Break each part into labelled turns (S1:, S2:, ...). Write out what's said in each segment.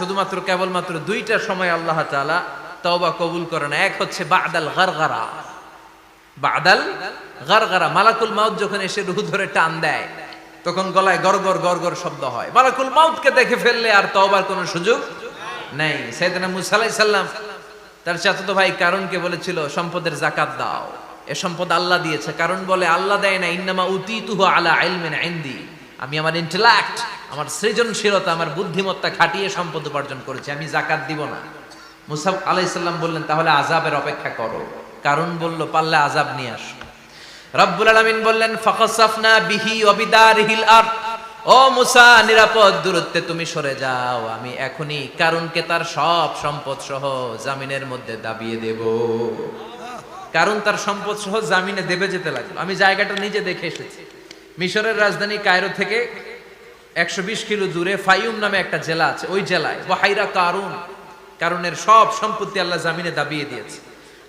S1: শুধুমাত্র কেবলমাত্র দুইটা সময় আল্লাহ তাআলা তওবা কবুল করে না। এক হচ্ছে বাদাল গারগারা, বাদাল গারগারা, মালাকুল মাউত যখন এসে রূহ ধরে টান দেয় তখন গলায় গরগর গরগর শব্দ হয়। মালাকুল মাউতকে দেখে ফেললে আর তওবার কোনো সুযোগ নেই। সাইয়েদনা মুসা আলাইহিস সালাম তার চাচাতো ভাই কারণকে বলেছিল সম্পদের যাকাত দাও, এ সম্পদ আল্লাহ দিয়েছে। কারণ বলে আল্লাহ দেয় না, ইন্নামা উতীতুহু আলা ইলমিন ইনদি, আমি আমার ইন্টেলেক্ট, আমার সৃজনশীলতা, আমার বুদ্ধিমত্তা খাটিয়ে সম্পদ উপার্জন করেছি, আমি যাকাত দিব না। মুসা আলাইহিস সালাম বললেন তাহলে আযাবের অপেক্ষা করো। কারণ বলল পারলে আযাব নিয়ে আসো। রব্বুল আলামিন বললেন ফাখাসাফনা বিহি ওয়া বিদারিহিল আরদ, ও মুসা নিরাপদ দূরত্বে তুমি সরে যাও, আমি এখনই কারুনকে তার সব সম্পদ সহ জামিনের মধ্যে দাবিয়ে দেব। কারণ তার সম্পদ সহ জামিনে দেবে যেতে লাগলো। আমি জায়গাটা নিজে দেখে এসেছি। মিশরের রাজধানী কায়রো থেকে 120 কিলো দূরে ফাইউম নামে একটা জেলা আছে, ওই জেলায় বাহাইরা কারুন, কারণের সব সম্পত্তি আল্লাহ জামিনে দাবিয়ে দিয়েছে।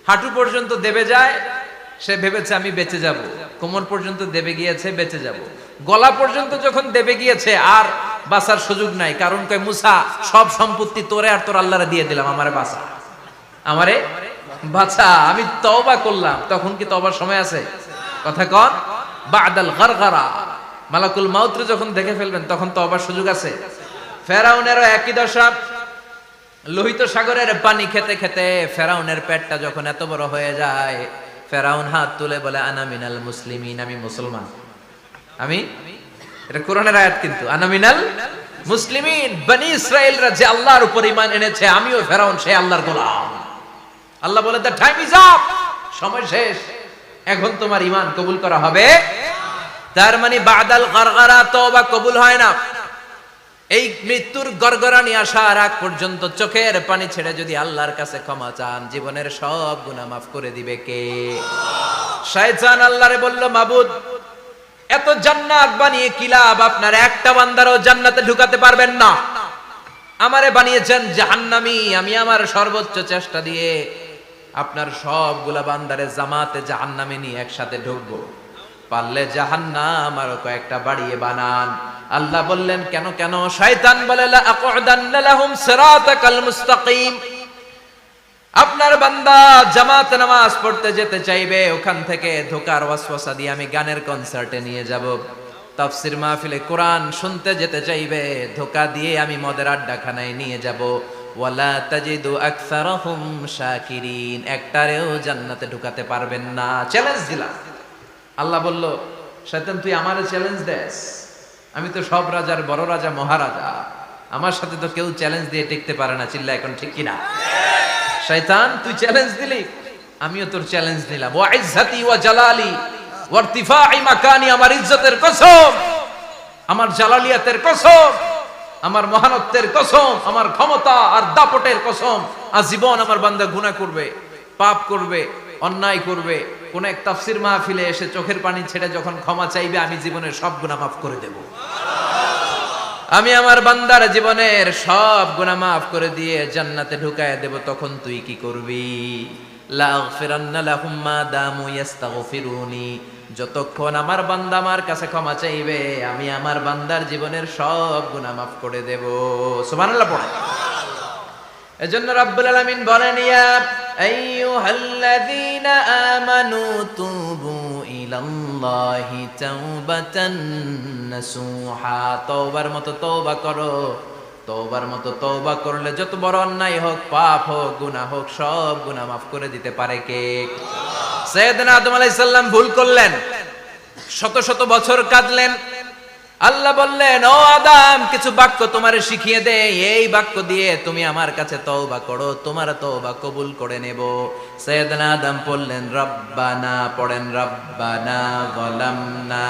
S1: হাঁটু পর্যন্ত দেবে যায়, সে ভেবেছে আমি বেঁচে যাব। কোমর পর্যন্ত দেবে গিয়েছে, বেঁচে যাব। গলা পর্যন্ত যখন দেবে গিয়েছে আর বাঁচার সুযোগ নাই। কারণ কয় মুসা সব সম্পত্তি তোরে আর তোর আল্লাহরে দিয়ে দিলাম, আমারে বাঁচা, আমারে বাঁচা, আমি তওবা করলাম। তখন কি তওবার সময় আছে? কথা কন। বাদাল গারগারা, মালাকুল মাউত যখন দেখে ফেলবেন তখন তওবার সুযোগ আছে। ফেরাউনেরও একই দশা। লোহিত সাগরের পানি খেতে খেতে ফেরাউনের পেটটা যখন এত বড় হয়ে যায়, ফেরাউন হাত তুলে বলে আনা মিনাল মুসলিমিন, আমি মুসলমান। আমি, এটা কোরআনের আয়াত কিন্তু, আনা মিনাল মুসলিমিন, বনি ইসরাইলরা যে আল্লাহর উপর ঈমান এনেছে, আমিও ফেরাউন সেই আল্লাহর গোলাম। আল্লাহ বলে দ্য টাইম ইজ আপ, সময় শেষ, এখন তোমার ঈমান কবুল করা হবে। তার মানে বাদাল গারগারা তওবা কবুল হয় না। এই মৃত্যুর গড়গড়ানি আসার আগ পর্যন্ত চোখের পানি ছেড়ে যদি আল্লাহর কাছে ক্ষমা চান, জীবনের সব গুনাহ মাফ করে দিবে কে? শয়তান আল্লাহরে বলল মাবুদ এত জান্নাত বানিয়ে কি লাভ, আপনার একটা বান্দারও জান্নাতে ঢুকাতে পারবেন না। আমারে বানিয়েছেন জাহান্নামী, আমি আমার সর্বোচ্চ চেষ্টা দিয়ে আপনার সবগুলা বান্দারে জামাতে জাহান্নামে নিয়ে একসাথে ঢুকবো, পারলে জাহান্নাম আরো কয়েকটা বাড়িয়ে বানান। আল্লাহ বললেন কেন কেন? শয়তান বলে লা আকুদান্না লাহুম সিরাতাকাল মুস্তাকিম, আপনার বান্দা জামাতে নামাজ পড়তে যেতে চাইবে, ওখান থেকে ধোকার ওয়াসওয়াসা দিয়ে আমি গানের কনসার্টে নিয়ে যাব। তাফসীর মাহফিলে কোরআন শুনতে যেতে চাইবে, ধোকা দিয়ে আমি মদের আড্ডাখানায় নিয়ে যাব। ওয়ালা তাজিদু আকসারাহুম শাকিরিন, একটারেও জান্নাতে ঢুকাতে পারবেন না। চ্যালেঞ্জ দিলাম। আল্লাহ বলল শয়তান তুই আমারে চ্যালেঞ্জ দেস, আমি তো সব রাজার বড় রাজা, মহারাজা, আমার সাথে তো কেউ চ্যালেঞ্জ দিয়ে টিকতে পারে না। চিল্লা এখন ঠিক কিনা? শয়তান তুই চ্যালেঞ্জ দিলি, আমিও তোর চ্যালেঞ্জ দিলাম। ওয়া ইজ্জতি ওয়া জালালি ওয়া ইরতিফাই মাকানি, আমার ইজ্জতের কসম, আমার জালালিয়াতের কসম, আমার মহানত্বের কসম, আমার ক্ষমতা আর দাপটের কসম, আজীবন আমার বান্দা গুনাহ করবে, পাপ করবে, অন্যায় করবে, কোন এক তাফসীর মাহফিলে এসে চোখের পানি ছেড়ে যখন ক্ষমা চাইবে, আমি জীবনের সব গুনাহ মাফ করে দেব। আমি আমার বান্দার জীবনের সব গুনাহ মাফ করে দিয়ে জান্নাতে ঢুকায় দেব। তখন তুই কি করবি? লা আগফিরান্না লাহুম মা দামু ইস্তাগফিরুনি, যতক্ষণ আমার বান্দা আমার কাছে ক্ষমা চাইবে, আমি আমার বান্দার জীবনের সব গুনাহ মাফ করে দেব। সুবহানাল্লাহ পড়ে। এজন্য রাব্বুল আলামিন বলেন ইয়া আইয়ুহাল্লাযীনা আমানু তুবু ইলাল্লাহি তাওবাতান নাসুহা, তওবার মতো তওবা করো। তওবার মতো তওবা করলে যত বড় অন্যায় হোক, পাপ হোক, গুনাহ হোক, সব গুনাহ মাফ করে দিতে পারে কে? সাইয়েদনা আদম আলাইহিস সালাম ভুল করলেন, শত শত বছর কাঁদলেন। আল্লাহ বললেন ও আদম কিছু বাক্য তোমারে শিখিয়ে দেই, এই বাক্য দিয়ে তুমি আমার কাছে তওবা করো, তোমার তওবা কবুল করে নেব। সাইয়েদনা আদম বললেন রব্বানা, পড়েন রব্বানা যালামনা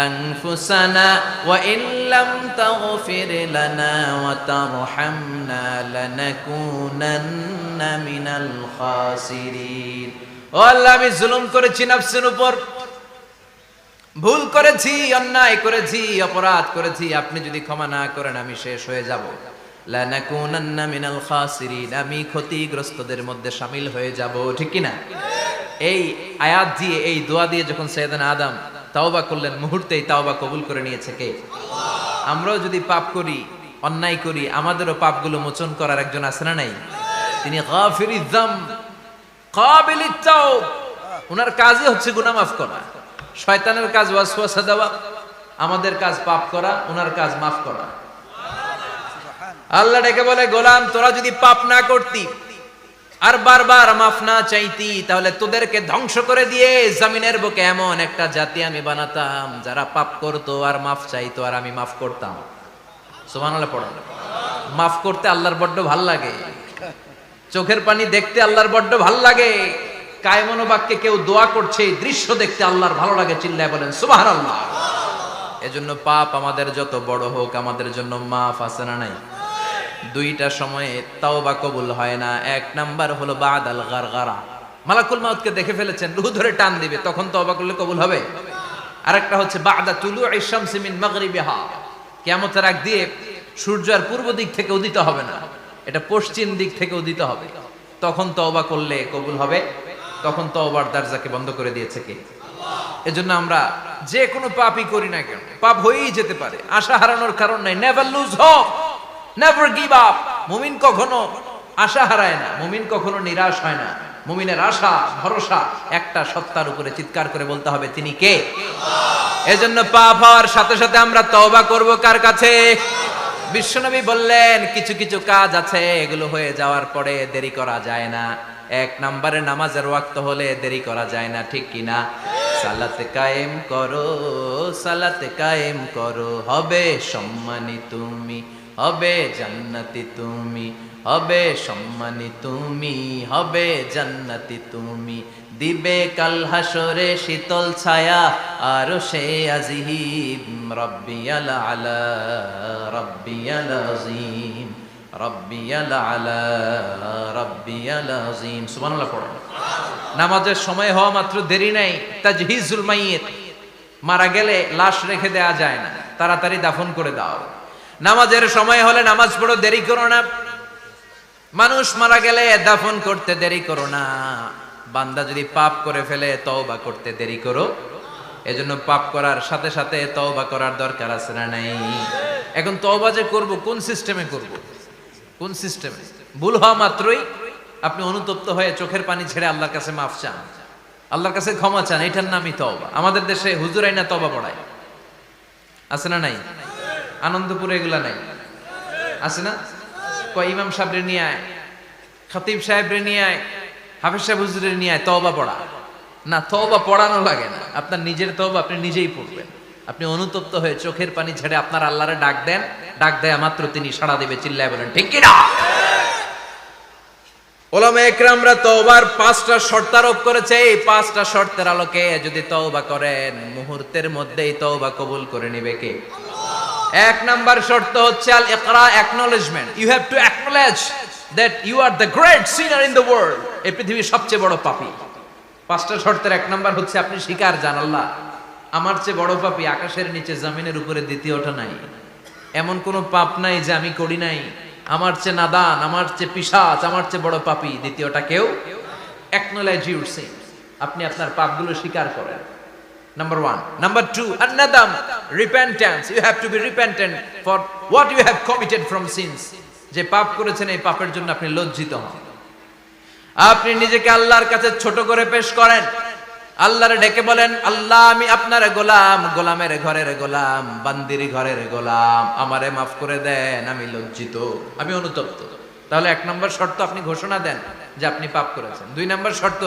S1: আনফুসানা ওয়া ইল্লাম তাগফির লানা ওয়া তারহামনা লানাকুনান্না মিনাল খাসিরিন। ও আল্লাহ আমি জুলুম করেছি নফসের উপর, ভুল করেছি, অন্যায় করেছি, অপরাধ করেছি, আপনি যদি ক্ষমা না করেন আমি শেষ হয়ে যাব। লানাকুনান্না মিনাল খাসিরিন, আমি ক্ষতিগ্রস্তদের মধ্যে শামিল হয়ে যাব। ঠিক কি না? এই আয়াত দিয়ে, এই দোয়া দিয়ে যখন সাইয়েদনা আদম তওবা করলেন, মুহূর্তেই তওবা কবুল করে নিয়েছে কে? আমরাও যদি পাপ করি অন্যায় করি, আমাদেরও পাপগুলো মোচন করার একজন আছে না নাই? তিনি গাফিরিয যাম কাবিলিত তাওব। ওনার কাজই হচ্ছে গুনাহ মাফ করা। শয়তানের কাজ ওয়াসওয়াসা দেওয়া, আমাদের কাজ পাপ করা, ওনার কাজ মাফ করা। আল্লাহ ডেকে বলে, গোলাম তোরা যদি পাপ না করতি আর বারবার মাফ না চাইতি, তাহলে তোদেরকে ধ্বংস করে দিয়ে জমিনের বুকে এমন একটা জাতি আমি বানাতাম যারা পাপ করতো আর মাফ চাইতো, আর আমি মাফ করতাম। সুবহানাল্লাহ পড়েন। মাফ করতে আল্লাহর বড্ড ভাল লাগে, চোখের পানি দেখতে আল্লাহর বড্ড ভাল লাগে, কায়মনোবাক্যে কেউ দোয়া করছে এই দৃশ্য দেখতে আল্লাহর ভালো লাগে, চিল্লায় বলেন সুবহানাল্লাহ। এজন্য পাপ আমাদের যত বড় হোক, আমাদের জন্য মাফ আছে না নাই? দুইটা সময়ে তাওবা কবুল হয় না। এক নাম্বার হলো বাদাল গারগারা, মালাকুল মাউতকে দেখে ফেলেছেন, রূহ ধরে টান দিবে, তখন তাওবা করলে কবুল হবে। আরেকটা হচ্ছে বাদা তুলুই শামসি মিন মাগরিবিহা, কিয়ামতের আগ দিয়ে সূর্য আর পূর্ব দিক থেকে উদিত হবে না, এটা পশ্চিম দিক থেকে উদিত হবে, তখন তওবা করলে কবুল হবে। তখন তওবার দরজাকে বন্ধ করে দিয়েছে কে? এজন্য আমরা যে কোনো পাপই করি না কেন, পাপ হয়েই যেতে পারে, আশা হারানোর কারণ নাই। Never lose hope, never give up. মুমিন কখনো আশা হারায় না, মুমিন কখনো নিরাশ হয় না। মুমিনের আশা ভরসা একটা সত্তার উপরে, চিৎকার করে বলতে হবে তিনি কে? এজন্য পাপ হওয়ার সাথে সাথে আমরা তওবা করব কার কাছে? বিশ্বনবী বললেন কিছু কিছু কাজ আছে এগুলো হয়ে যাওয়ার পরে দেরি করা যায় না। এক নম্বরে নামাজের ওয়াক্ত হলে দেরি করা যায় না, ঠিক কিনা? সালাতে কায়েম করো, সালাতে কায়েম করো, হবে সম্মানী তুমি, হবে জান্নাতি তুমি, হবে সম্মানী তুমি, হবে জান্নাতি তুমি, দিবে কাল হাসরে শীতল ছায়া আরশে আজিম, রব্বিয়াল আলা রব্বিয়াল আযীম, রব্বিয়াল আলা রব্বিয়াল আযীম। সুবহানাল্লাহ পড়েন। নামাজের সময় হওয়া মাত্র দেরি নাই। তাজহিজুল মাইয়িত, মারা গেলে লাশ রেখে দেয়া যায় না, তাড়াতাড়ি দাফন করে দাও। নামাজের সময় হলে নামাজ পড়ো, দেরি করো না। মানুষ মারা গেলে দাফন করতে দেরি করো না। বান্দা যদি পাপ করে ফেলে তওবা করতে দেরি করো। এজন্য পাপ করার সাথে সাথে তওবা করার দরকার আছে না নাই? এখন তওবা যে করব, কোন সিস্টেমে করব? কোন সিস্টেমে? ভুল হওয়া মাত্রই আপনি অনুতপ্ত হয়ে চোখের পানি ছেড়ে আল্লাহর কাছে মাফ চান, আল্লাহর কাছে ক্ষমা চান, এটার নামই তওবা। আমাদের দেশে হুজুর আইনা তওবা পড়ায়, আছে না নাই? আনন্দপুরে এগুলা নাই, আছে না? কয় ইমাম সাহেবরে নিয়ে আয়, খতিব সাহেবরে নিয়ে আয়, হাফেজ সাহেব হুজুরের নিয়ে আয়, তওবা পড়া। না, তওবা পড়ানো লাগে না, আপনার নিজের তওবা আপনি নিজেই পড়বেন। আপনি অনুতপ্ত হয়ে চোখের পানি ছেড়ে আপনার আল্লাহরে ডাক দেন, ডাক দেয়া মাত্র তিনি সাড়া দিবে, চিল্লায় বলেন ঠিক কি না? উলামায়ে কেরামরা তওবার 5টা শর্ত আরোপ করেছে। এই 5টা শর্তের আলোকে যদি তওবা করেন, মুহূর্তের মধ্যেই তওবা কবুল করে নেবে কে? এক নাম্বার শর্ত হচ্ছে আল ইকরা, acknowledgement. You have to acknowledge that you are the great sinner in the world. এই পৃথিবীর সবচেয়ে বড় পাপী। 5টা শর্তের এক নাম্বার হচ্ছে আপনি স্বীকার জান, আল্লাহ আমার চেয়ে বড় পাপী আকাশের নিচে জমিনের উপরে দ্বিতীয়টা নাই। এমন কোন পাপ নাই যে আমি করি নাই। আমার চেয়ে নাদান, আমার চেয়ে পিশাচ, আমার চেয়ে বড় পাপী দ্বিতীয়টা কেউ। অ্যাকনলেজ ইউর সিন, আপনি আপনার পাপগুলো স্বীকার করেন। Number 1. Number 2, an-nadam, repentance. You have to be repentant for what you have committed from sins. যে পাপ করেছেন এই পাপের জন্য আপনি লজ্জিত হন। আপনি নিজেকে আল্লাহর কাছে ছোট করে পেশ করেন, আল্লাহরে ডেকে বলেন, আল্লাহ আমি আপনার গোলাম, গোলামের ঘরের গোলাম, বান্দির ঘরের গোলাম, আমারে মাফ করে দেন, আমি লজ্জিত, আমি অনুতপ্ত। তাহলে 1 নম্বর শর্ত আপনি ঘোষণা দেন যে আপনি পাপ করেছেন। 2 নম্বর শর্ত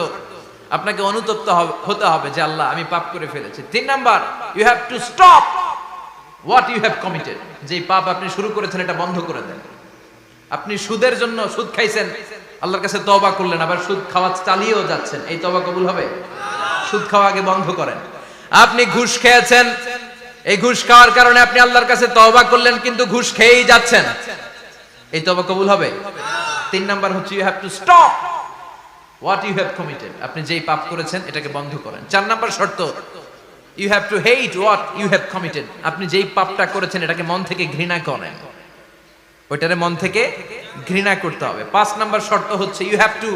S1: আপনাকে অনুতপ্ত হতে হবে যে আল্লাহ আমি পাপ করে ফেলেছি। 3 number, you have to stop what you have committed. যে পাপ আপনি শুরু করেছেন এটা বন্ধ করে দেন। আপনি সুদের জন্য সুদ খাইছেন, আল্লাহর কাছে তওবা করলেন, আবার সুদ খাওয়া চালিয়েও যাচ্ছেন, এই তওবা কবুল হবে? সুদ খাওয়া আগে বন্ধ করেন। আপনি ঘুষ খেয়েছেন, এই ঘুষ খাওয়ার কারণে আপনি আল্লাহর কাছে তওবা করলেন কিন্তু ঘুষ খেয়েই যাচ্ছেন, এই তওবা কবুল হবে? 3 নাম্বার হচ্ছে you have to stop what you have committed, আপনি যেই পাপ করেছেন এটাকে বন্ধ করেন। 4 নাম্বার শর্ত, you have to hate what you have committed, আপনি যেই পাপটা করেছেন এটাকে মন থেকে ঘৃণা করেন, ওইটারে মন থেকে ঘৃণা করতে হবে। 5 নাম্বার শর্ত হচ্ছে you have to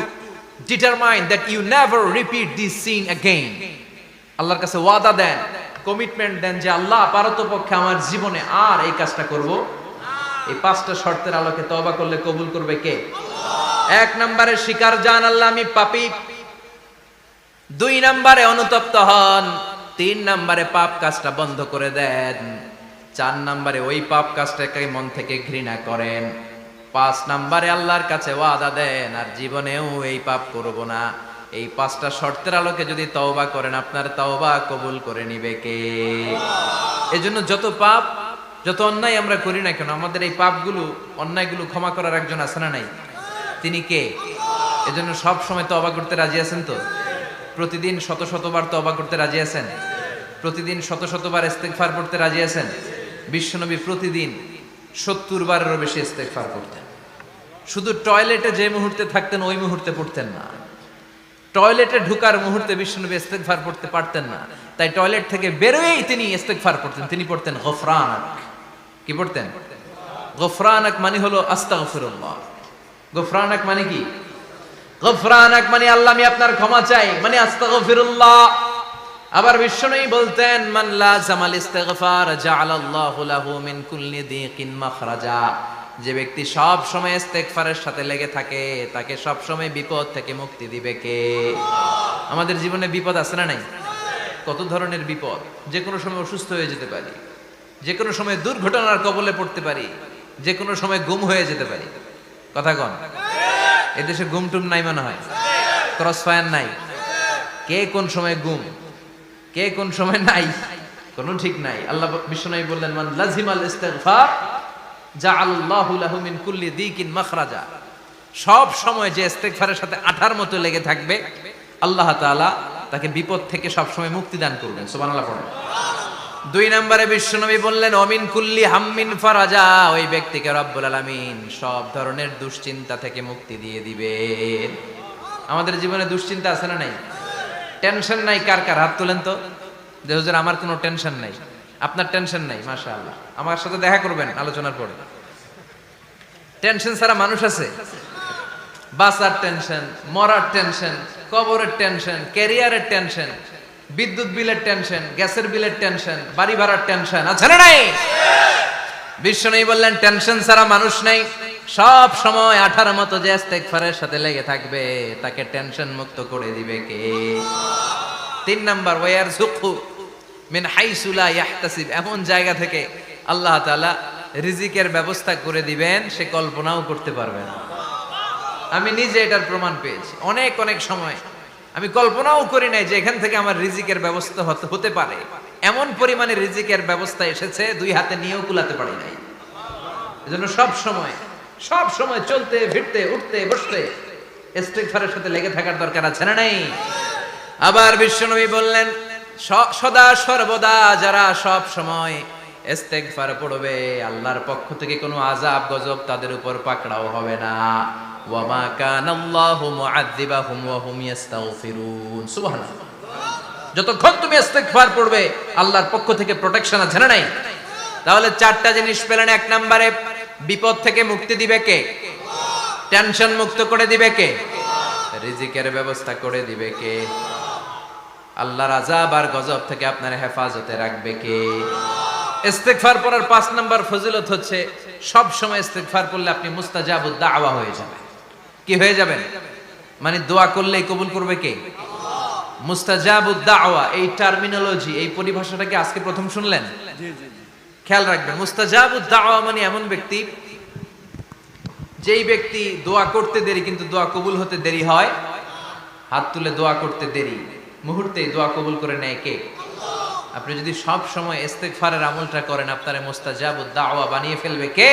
S1: determine that you never repeat this sin again, আল্লাহর কাছে ওয়াদা দেন, কমিটমেন্ট দেন যে আল্লাহ পারতপক্ষে আমার জীবনে আর এই কাজটা করব এই পাঁচটা শর্তের আলোকে তওবা করলে কবুল করবে কে? এক নম্বরে স্বীকার জান আল্লাহ আমি পাপী, দুই নম্বরে অনুতপ্ত হন, তিন নম্বরে পাপ কাজটা বন্ধ করে দেন, চার নম্বরে ওই পাপ কাজটাকে মন থেকে ঘৃণা করেন, পাঁচ নম্বরে আল্লাহর কাছে ওয়াদা দেন আর জীবনেও এই পাপ করব না। এই পাঁচটা শর্তের আলোকে যদি তওবা করেন আপনার তওবা কবুল করে নিবে কে? এজন্য যত পাপ যত অন্যায় আমরা করি না কেন আমাদের এই পাপগুলো অন্যায়গুলো ক্ষমা করার একজন আছে না নাই? তিনি কে? এজন্য সব সময় তওবা করতে রাজি আছেন তো? প্রতিদিন শত শতবার তওবা করতে রাজি আছেন? প্রতিদিন শত শতবার ইস্তেগফার পড়তে রাজি আছেন? বিশ্বনবী প্রতিদিন 70 বারেরও বেশি ইস্তেগফার করতেন। শুধু টয়লেটে যে মুহূর্তে থাকতেন ওই মুহূর্তে পড়তেন না, টয়লেটে ঢুকার মুহূর্তে বিশ্বনবী ইস্তেগফার পড়তে পারতেন না, তাই টয়লেট থেকে বেরোয়েই তিনি ইস্তেগফার পড়তেন। তিনি পড়তেন গফরানাক। কি পড়তেন? গফরানাক মানে হলো আস্তাগফিরুল্লাহ। গফরানাক মানে কি? গফরানাক মানে আল্লাহ আমি আপনার ক্ষমা চাই, মানে আস্তাগফিরুল্লাহ। আবার বিশ্বনবী বলতেন মান লাযামাল ইস্তিগফার জাআলাল্লাহু লাহু মিন কুল্লি দিকিন মাখরাজা। যে ব্যক্তি সব সময় ইস্তেগফারের সাথে লেগে থাকে তাকে সব সময় বিপদ থেকে মুক্তি দিবে কে? আমাদের জীবনে বিপদ আছে না নাই? কত ধরনের বিপদ, যে কোনো সময় অসুস্থ হয়ে যেতে পারি, যে কোনো সময় দুর্ঘটনার কবলে পড়তে পারি, যে কোনো সময় গুম হয়ে যেতে পারি। কথা কন, এদেশে গুম টুম নাই মনে হয়, ক্রস ফায়ার নাই, কে কোন সময় গুম কে কোন সময় নাই কোনো ঠিক নাই। আল্লাহ বিশ্বনবী বললেন মান লাজিমাল ইস্তিগফার জাআলাল্লাহু লাহু মিন কুল্লি দিকিন মাখরাজা। সব সময় যে ইস্তেগফারের সাথে আঠার মতো লেগে থাকবে আল্লাহ তাআলা তাকে বিপদ থেকে সব সময় মুক্তি দান করবেন। সুবহানাল্লাহ পড়েন। দুই নম্বরে বিশ্বনবী বললেন অমিন কুল্লি হাম্মিন ফারাজা। ওই ব্যক্তিকে রব্বুল আলামিন সব ধরনের দুশ্চিন্তা থেকে মুক্তি দিয়ে দিবেন। আমাদের জীবনে দুশ্চিন্তা আছে না নাই? টেনশন নাই কার কার? হাত তোলেন তো। যে হুজুর আমার কোনো টেনশন নাই। আপনার টেনশন নাই, মাশাআল্লাহ। আমার সাথে দেখা করবেন আলোচনার পরে। টেনশন ছাড়া মানুষ আছে? বাসার টেনশন, মরার টেনশন, কবরের টেনশন, ক্যারিয়ারের টেনশন, বিদ্যুৎ বিলের টেনশন, গ্যাসের বিলের টেনশন, বাড়ি ভাড়ার টেনশন আছে না নাই? বিশ্বনবী বললেন টেনশন ছাড়া মানুষ নাই। সব সময় আঠার মতো যে ইস্তেগফারের সাথে লেগে থাকবে তাকে টেনশন মুক্ত করে দিবে কে? তিন নাম্বার ওয়ারযুকহু মিন হাইসু লা ইয়াহতাসিব। এমন জায়গা থেকে আল্লাহ তাআলা রিজিকের ব্যবস্থা করে দিবেন সে কল্পনাও করতে পারবে না। আমি নিজে এটার প্রমাণ পেয়েছি। অনেক অনেক সময় আমি কল্পনাও করি নাই যে এখান থেকে আমার রিজিকের ব্যবস্থা হতে পারে। এমন পরিমাণে রিজিকের ব্যবস্থা এসেছে দুই হাতে নিয়েও কুলাতে পারি নাই। এজন্য সব সময় চলতে ফিরতে উঠতে বসতে ইস্তেগফারের সাথে লেগে থাকার দরকার আছে না নাই? আবার বিশ্বনবী বললেন সদা সর্বদা যারা সব সময় ইস্তেগফার পড়বে আল্লাহর পক্ষ থেকে কোনো আযাব গজব তাদের উপর পাকড়াও হবে না। ওয়া মা কানাল্লাহু মুআযযিবাহুম ওয়া হুম ইস্তাগফিরুন। সুবহানাল্লাহ। যতক্ষণ তুমি ইস্তেগফার পড়বে আল্লাহর পক্ষ থেকে প্রোটেকশন আছে না নাই? তাহলে চারটা জিনিস পেলেন। এক নম্বরে বিপদ থেকে মুক্তি দিবে কে? টেনশন মুক্ত করে দিবে কে? রিজিকের ব্যবস্থা করে দিবে কে? আল্লাহর আযাব আর গজব থেকে আপনার হেফাজতে রাখবে কে? ইস্তেগফার পড়ার 5 নাম্বার ফজিলত হচ্ছে সব সময় ইস্তেগফার করলে আপনি মুস্তাজাবুদ দাওয়া হয়ে যাবেন। কি হয়ে যাবেন? মানে দোয়া করলেই কবুল করবে কে? মুস্তাজাবুদ দাওয়া। এই টার্মিনোলজি, এই পরিভাষাটাকে আজকে প্রথম শুনলেন? জি জি। খেয়াল রাখবেন, মুস্তাজাবুদ দাওয়া মানে এমন ব্যক্তি যেই ব্যক্তি দোয়া করতে দেরি কিন্তু দোয়া কবুল হতে দেরি হয়। হাত তুলে দোয়া করতে দেরি, মুহূর্তেই দোয়া কবুল করে নেয় কে? আপনি যদি সব সময় ইস্তেগফারের আমলটা করেন আপনারে মুস্তাজাবুদ দাওয়া বানিয়ে ফেলবে কে?